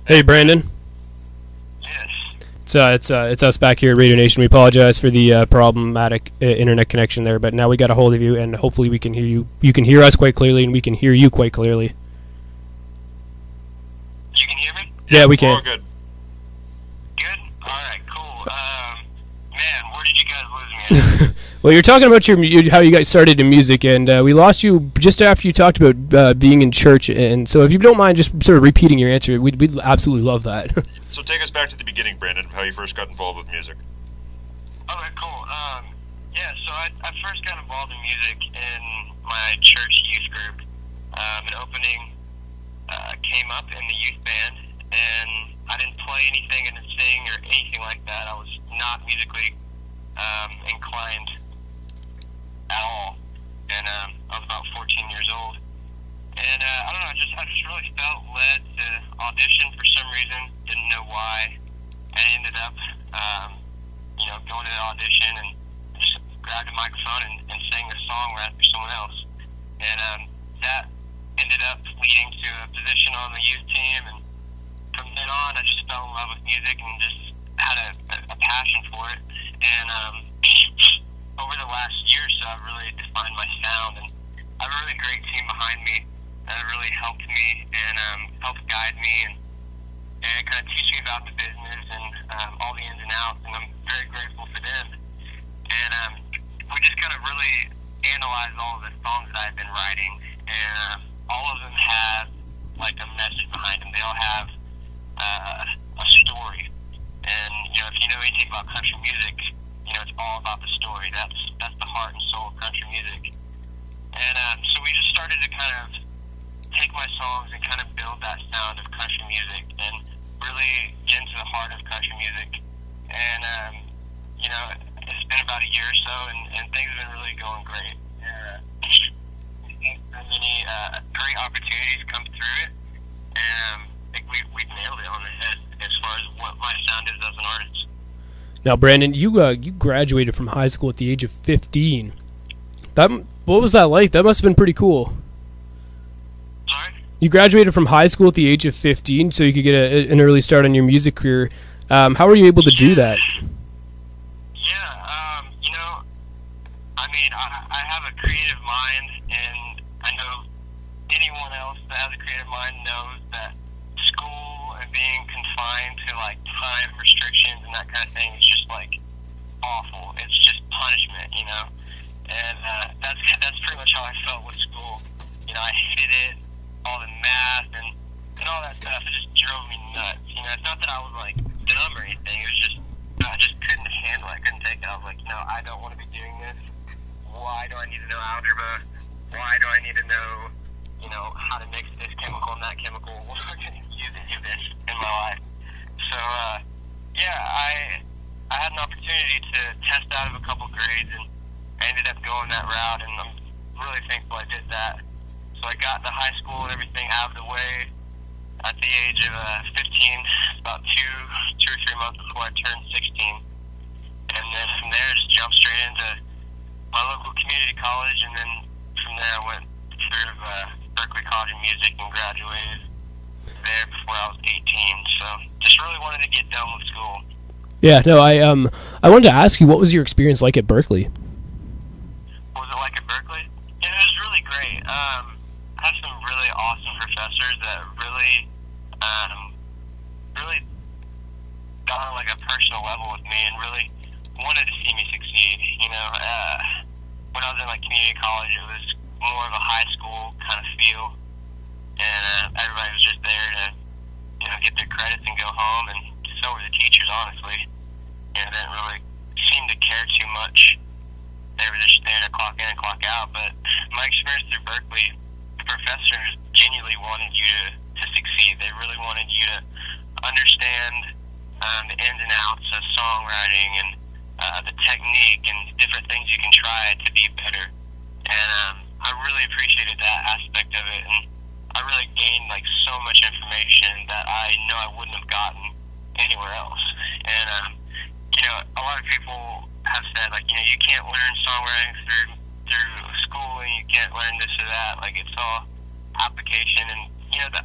Hey, Brandon. Yes. It's us back here at Radio Nation. We apologize for the problematic internet connection there, but now we got a hold of you, and hopefully we can hear you. You can hear us quite clearly, and we can hear you quite clearly. You can hear me? Yeah, we can. We're all good. Good? Alright, cool. Man, where did you guys lose me at? Well, you're talking about how you guys started in music, and we lost you just after you talked about being in church. And so, if you don't mind, just sort of repeating your answer, we'd absolutely love that. So take us back to the beginning, Brandon, how you first got involved with music. Okay, cool. Yeah, so I first got involved in music in my church youth group. An opening came up in the youth band, and I didn't play anything, I didn't sing or anything like that. I was not musically inclined at all, and I was about 14 years old. And I don't know, I just really felt led to audition for some reason. Didn't know why. I ended up, going to the audition and just grabbed a microphone and sang a song right after someone else. And that ended up leading to a position on the youth team. And from then on, I just fell in love with music and just had a passion for it. And over the last year or so, I've really defined my sound, and I have a really great team behind me that really helped me and helped guide me and kind of teach me about the business and all the ins and outs, and I'm very grateful for them. And we just kind of really analyzed all of the songs that I've been writing, and all of them have like a message behind them. They all have a story. And if you know anything about country music, it's all about the story. That's the heart and soul of country music. And so we just started to kind of take my songs and kind of build that sound of country music and really get into the heart of country music. And it's been about a year or so, and things have been really going great. We've seen so many great opportunities come through it, and I think we've nailed it on the head as far as what my sound is as an artist. Now, Brandon, you graduated from high school at the age of 15. What was that like? That must have been pretty cool. Sorry? You graduated from high school at the age of 15, so you could get an early start on your music career. How were you able to do that? Yeah, I have a creative mind, and I know anyone else that has a creative mind knows that school and being confined to like time restrictions and that kind of thing is just like awful. It's just punishment, and that's pretty much how I felt with school. I hated it, all the math and all that stuff. It just drove me nuts. It's not that I was like dumb or anything. It was just I just couldn't handle it. I couldn't take it. I was like, I don't want to be doing this. Why do I need to know algebra? Why do I need to know how to mix this chemical and that chemical? What am I going to use this in my life? So, I had an opportunity to test out of a couple grades, and I ended up going that route, and I'm really thankful I did that. So I got the high school and everything out of the way at the age of 15, about two or 3 months before I turned 16. And then from there, just jumped straight into my local community college, and then from there I went through Berkeley College of Music and graduated there before I was 18. So just really wanted to get done with school. Yeah, no, I wanted to ask you, what was your experience like at Berkeley? What was it like at Berkeley? Yeah, it was really great. I had some really awesome professors that really got on like a personal level with me and really wanted to see me succeed. When I was in like community college, it was more of a high school kind of feel, and everybody was just there to get their credits and go home, and so were the teachers, honestly. They didn't really seem to care too much. They were just there to clock in and clock out. But my experience through Berkeley, the professors genuinely wanted you to succeed. They really wanted you to understand the ins and outs of songwriting and the technique and different things you can try to be better. And I really appreciated that aspect of it, and I really gained like so much information that I know I wouldn't have gotten anywhere else. And a lot of people have said like you can't learn songwriting through school, and you can't learn this or that. Like it's all application, and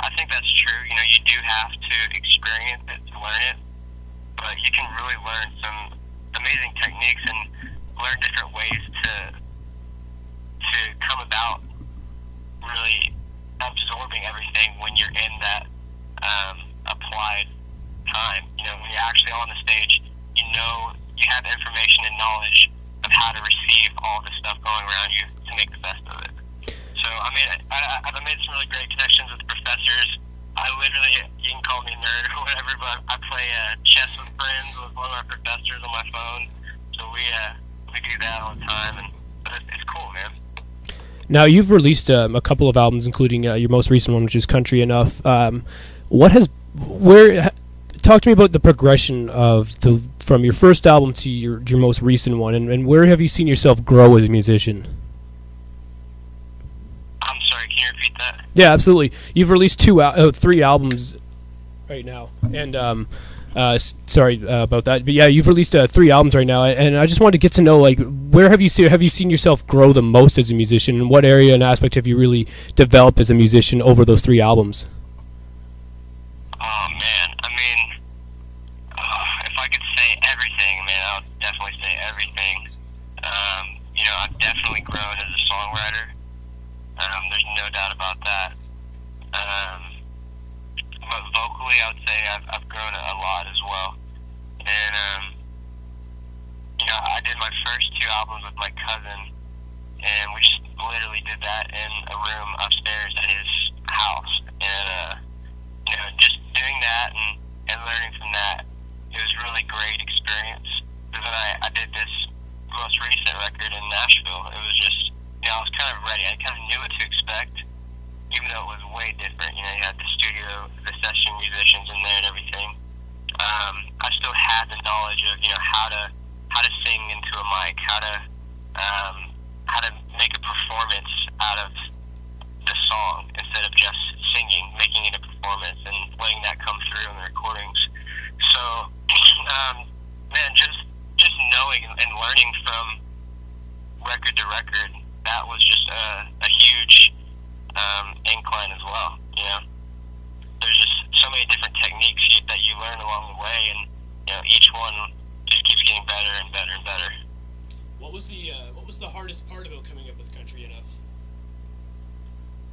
I think that's true. you do have to experience it to learn it, but you can really learn some amazing techniques and learn different ways to come about really absorbing everything when you're in that applied time. You know, when you're actually on the stage, you know, you have information and knowledge of how to receive all the stuff going around you to make the best of it. So, I mean, I've made some really great connections with professors. I literally, you can call me a nerd or whatever, but I play chess with friends with one of my professors on my phone. So we do that all the time, and but it's cool, man. Now, you've released a couple of albums, including your most recent one, which is Country Enough. Talk to me about the progression of from your first album to your most recent one, and where have you seen yourself grow as a musician? I'm sorry, can you repeat that? Yeah, absolutely. You've released 3 albums right now, and sorry about that, but yeah, you've released 3 albums right now, and I just wanted to get to know, like, where have you seen yourself grow the most as a musician, and what area and aspect have you really developed as a musician over those 3 albums? Oh man, I mean, if I could say everything, man, I would definitely say everything. You know, I've definitely grown as a songwriter. There's no doubt about that. But vocally, I would say I've grown a lot as well. And, you know, I did my first 2 albums with my cousin, and we just literally did that in a room upstairs at his house. And, you know, just doing that and learning from that, it was a really great experience. But then I did this most recent record in Nashville. It was just, you know, I was kind of ready. I kind of knew what to expect, even though it was way different. You know, you had the studio, the session musicians in there and everything. I still had the knowledge of, you know, how to sing into a mic, how to make a performance out of the song instead of just singing, making it a performance and letting that come through in the recordings. So, man, just knowing and learning from record to record, that was just a huge incline as well. You know, there's just so many different techniques that you learn along the way, and you know, each one just keeps getting better and better and better. What was the hardest part about coming up with Country Enough?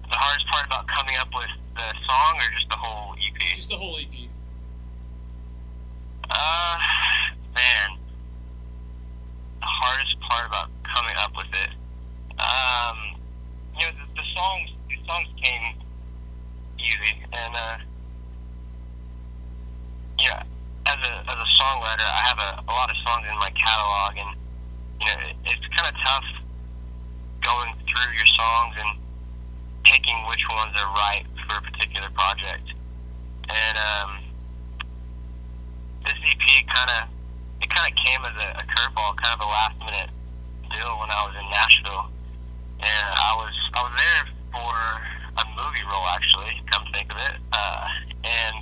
The hardest part about coming up with the song, or just the whole EP? Just the whole EP. Man, the hardest part about coming up with it. You know, the songs came easy, and yeah, as a songwriter, I have a lot of songs in my catalog, and you know, it's kind of tough going through your songs and picking which ones are right for a particular project. And this EP kind of came as a curveball, kind of a last minute deal when I was in Nashville, and I was there for a movie role, actually, come to think of it. And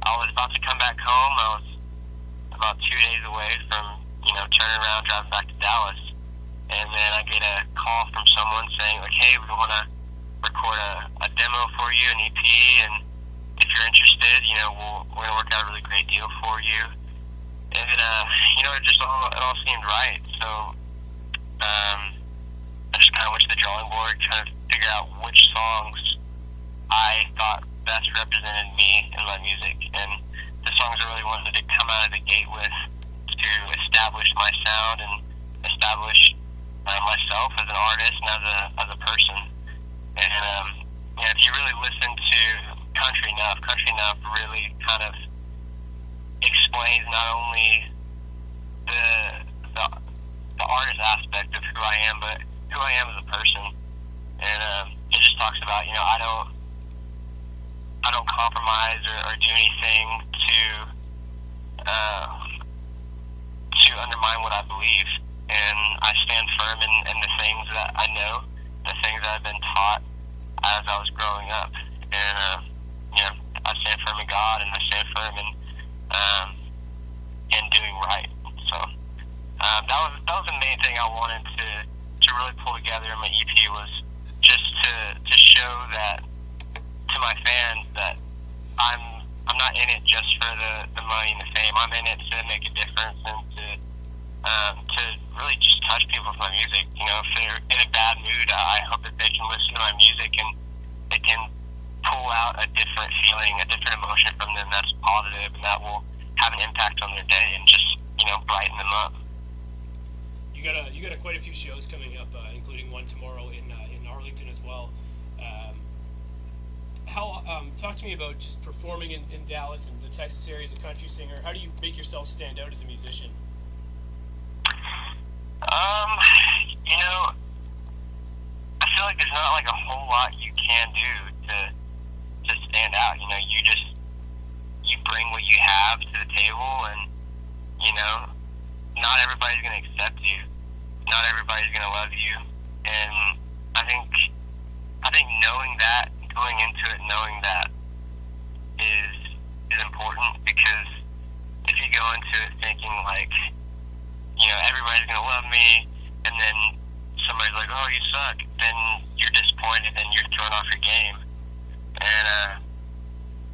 I was about to come back home. I was about 2 days away from, you know, turning around, driving back to Dallas, and then I get a call from someone saying, like, hey, we want to record a demo for you, an EP, and if you're interested, you know, we're gonna work out a really great deal for you. And you know, it all seemed right. So I just kind of went to the drawing board, trying to figure out which songs I thought best represented me and my music, and the songs I really wanted to come out of the gate with to establish my sound and establish myself as an artist and as a person. And yeah, if you really listen to Country Enough really kind of explains not only the artist aspect of who I am, but who I am as a person. And it just talks about, you know, I don't compromise or do anything to undermine what I believe, and I stand firm in the things that I know, the things that I've been taught as I was growing up. And you know, I stand firm in God, and I stand firm in doing right. So that was the main thing I wanted to really pull together in my EP, was just to show that to my fans that I money and the fame. I'm in it to make a difference and to really just touch people with my music. You know, if they're in a bad mood, I hope that they can listen to my music and they can pull out a different feeling, a different emotion from them that's positive, and that will have an impact on their day and just, you know, brighten them up. You got quite a few shows coming up, including one tomorrow in Arlington as well. Talk to me about just performing in Dallas and the Texas area as a country singer. How do you make yourself stand out as a musician? You know, I feel like there's not like a whole lot you can do to stand out. You know, you bring what you have to the table, and you know, not everybody's gonna accept you. Not everybody's gonna love you, and I think knowing that, going into it knowing that is important, because if you go into it thinking like, you know, everybody's gonna love me, and then somebody's like, oh, you suck, then you're disappointed and you're thrown off your game. And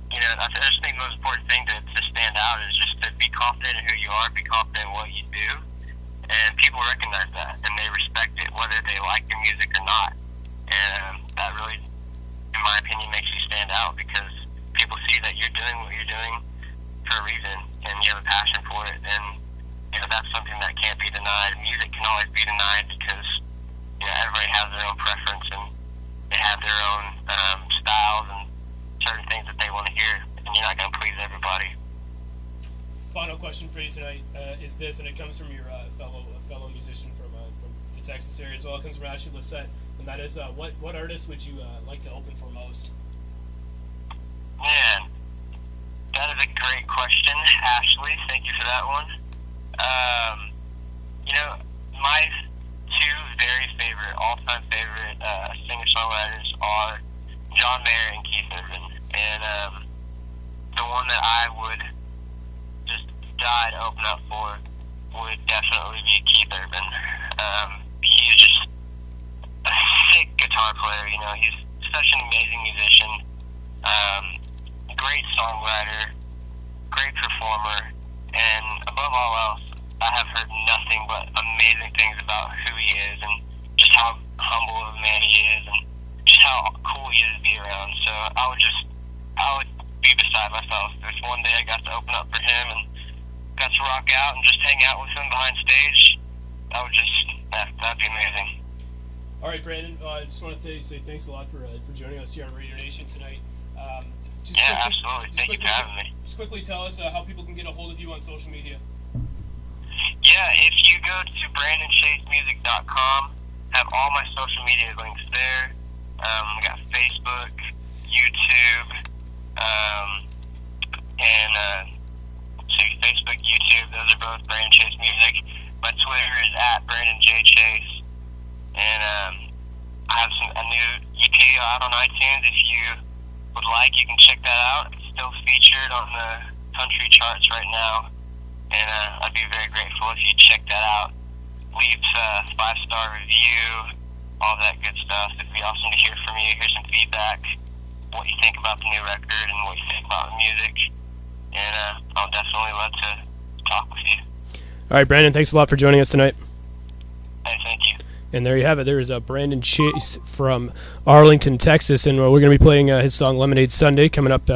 you know, I just think the most important thing to stand out is just to be confident in who you are, be confident in what you do, and people recognize that and they respect it whether they like your music or not. And that really, in my opinion, makes you stand out, because people see that you're doing what you're doing for a reason and you have a passion for it. And you know, that's something that can't be denied. Music can always be denied because, you know, everybody has their own preference and they have their own styles and certain things that they want to hear, and you're not going to please everybody. Final question for you tonight is this, and it comes from your fellow musician from the Texas area as well. It comes from Ashley Lissette, and that is, what artist would you like to open for most? Man, that is a great question, Ashley. Thank you for that one. You know, my two very favorite, all-time favorite singer-songwriters are John Mayer and Keith Urban. And the one that I would just die to open up for would definitely be Keith Urban. He's just a sick guitar player. You know, he's such an amazing musician, great songwriter, great performer, and above all else, I have heard nothing but amazing things about who he is and just how humble of a man he is and just how cool he is to be around. So I would be beside myself if one day I got to open up for him and got to rock out and just hang out with him behind stage. That'd be amazing. All right, Brandon, I just want to say thanks a lot for joining us here on Radio Nation tonight. Absolutely. Thank you for having me. Just quickly tell us how people can get a hold of you on social media. Yeah, if you go to BrandonChaseMusic.com, have all my social media links there. We got Facebook, YouTube, Facebook, YouTube, those are both Brandon Chase Music. My Twitter is @BrandonJChase. And I have a new EP out on iTunes. If you would like, you can check that out. It's still featured on the country charts right now. And I'd be very grateful if you check that out. Leave a 5-star review, all that good stuff. It'd be awesome to hear from you, hear some feedback, what you think about the new record and what you think about the music. And I'll definitely love to talk with you. All right, Brandon, thanks a lot for joining us tonight. Hey, thank you. And there you have it. There is Brandon Chase from Arlington, Texas, and we're going to be playing his song Lemonade Sunday coming up